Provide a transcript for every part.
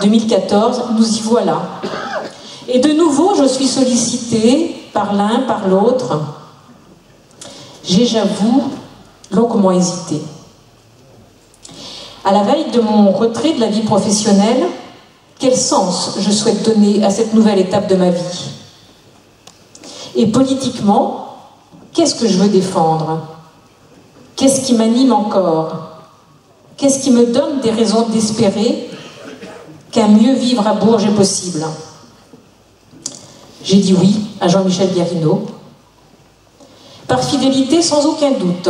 2014, nous y voilà. Et de nouveau, je suis sollicitée par l'un, par l'autre. J'ai, j'avoue, longuement hésité. À la veille de mon retrait de la vie professionnelle, quel sens je souhaite donner à cette nouvelle étape de ma vie? Et politiquement, qu'est-ce que je veux défendre? Qu'est-ce qui m'anime encore? Qu'est-ce qui me donne des raisons d'espérer qu'un mieux vivre à Bourges est possible? J'ai dit oui à Jean-Michel Guérineau, par fidélité sans aucun doute,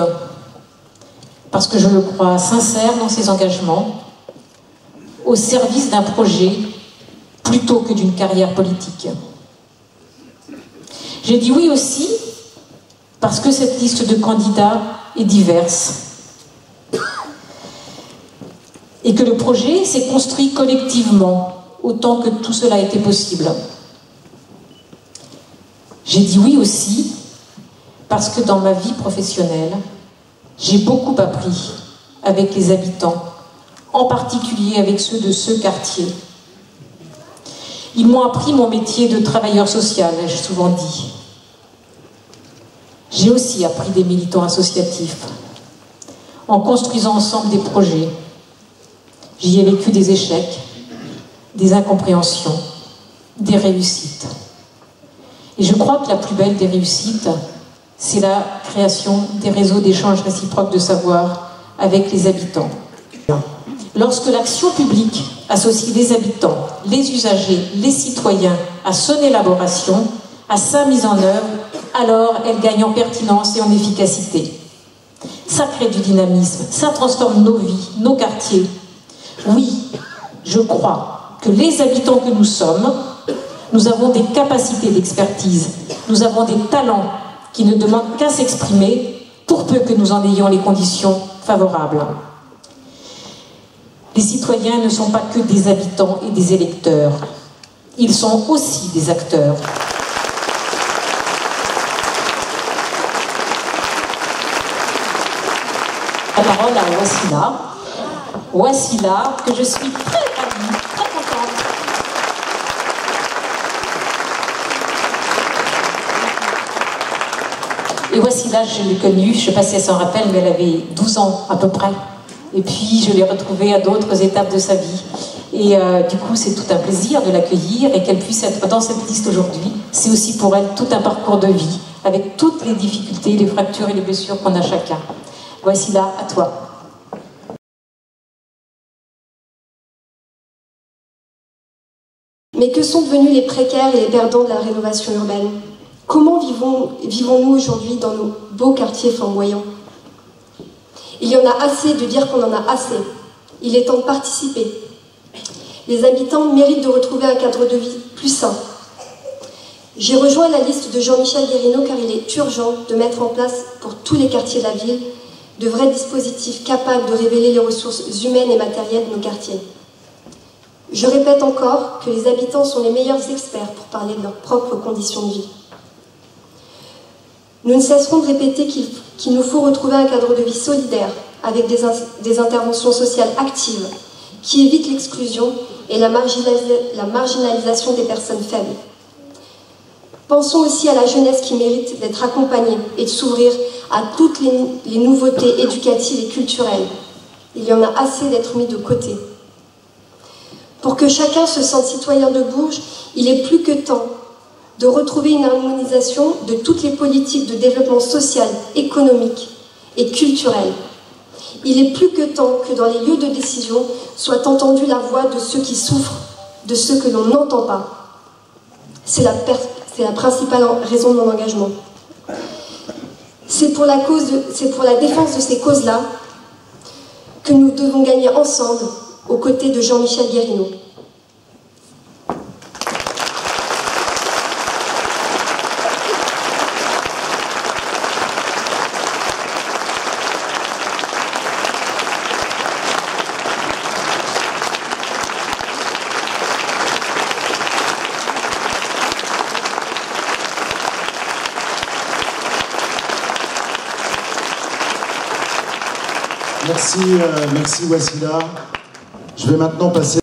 parce que je le crois sincère dans ses engagements, au service d'un projet plutôt que d'une carrière politique. J'ai dit oui aussi parce que cette liste de candidats est diverse et que le projet s'est construit collectivement autant que tout cela était possible. J'ai dit oui aussi parce que dans ma vie professionnelle, j'ai beaucoup appris avec les habitants, en particulier avec ceux de ce quartier. Ils m'ont appris mon métier de travailleur social, j'ai souvent dit. J'ai aussi appris des militants associatifs, en construisant ensemble des projets. J'y ai vécu des échecs, des incompréhensions, des réussites. Et je crois que la plus belle des réussites, c'est la création des réseaux d'échange réciproque de savoir avec les habitants. Lorsque l'action publique associe les habitants, les usagers, les citoyens à son élaboration, à sa mise en œuvre, alors elle gagne en pertinence et en efficacité. Ça crée du dynamisme, ça transforme nos vies, nos quartiers. Oui, je crois que les habitants que nous sommes, nous avons des capacités d'expertise, nous avons des talents qui ne demandent qu'à s'exprimer pour peu que nous en ayons les conditions favorables. Les citoyens ne sont pas que des habitants et des électeurs, ils sont aussi des acteurs. La parole à Wassila. Wassila, que je suis très ravie, très contente. Et Wassila, je l'ai connue, je ne sais pas si elle s'en rappelle, mais elle avait 12 ans à peu près. Et puis je l'ai retrouvée à d'autres étapes de sa vie. Et du coup, c'est tout un plaisir de l'accueillir et qu'elle puisse être dans cette liste aujourd'hui. C'est aussi pour elle tout un parcours de vie, avec toutes les difficultés, les fractures et les blessures qu'on a chacun. Wassila, à toi. Mais que sont devenus les précaires et les perdants de la rénovation urbaine? Comment vivons-nous aujourd'hui dans nos beaux quartiers flamboyants? Il y en a assez de dire qu'on en a assez. Il est temps de participer. Les habitants méritent de retrouver un cadre de vie plus sain. J'ai rejoint la liste de Jean-Michel Guérineau car il est urgent de mettre en place pour tous les quartiers de la ville de vrais dispositifs capables de révéler les ressources humaines et matérielles de nos quartiers. Je répète encore que les habitants sont les meilleurs experts pour parler de leurs propres conditions de vie. Nous ne cesserons de répéter qu'il nous faut retrouver un cadre de vie solidaire avec des interventions sociales actives qui évitent l'exclusion et la marginalisation des personnes faibles. Pensons aussi à la jeunesse qui mérite d'être accompagnée et de s'ouvrir à toutes les nouveautés éducatives et culturelles. Il y en a assez d'être mis de côté. Pour que chacun se sente citoyen de Bourges, il est plus que temps de retrouver une harmonisation de toutes les politiques de développement social, économique et culturel. Il est plus que temps que dans les lieux de décision soit entendue la voix de ceux qui souffrent, de ceux que l'on n'entend pas. C'est la principale raison de mon engagement. C'est pour la défense de ces causes-là que nous devons gagner ensemble aux côtés de Jean-Michel Guérineau. Merci Wassila. Je vais maintenant passer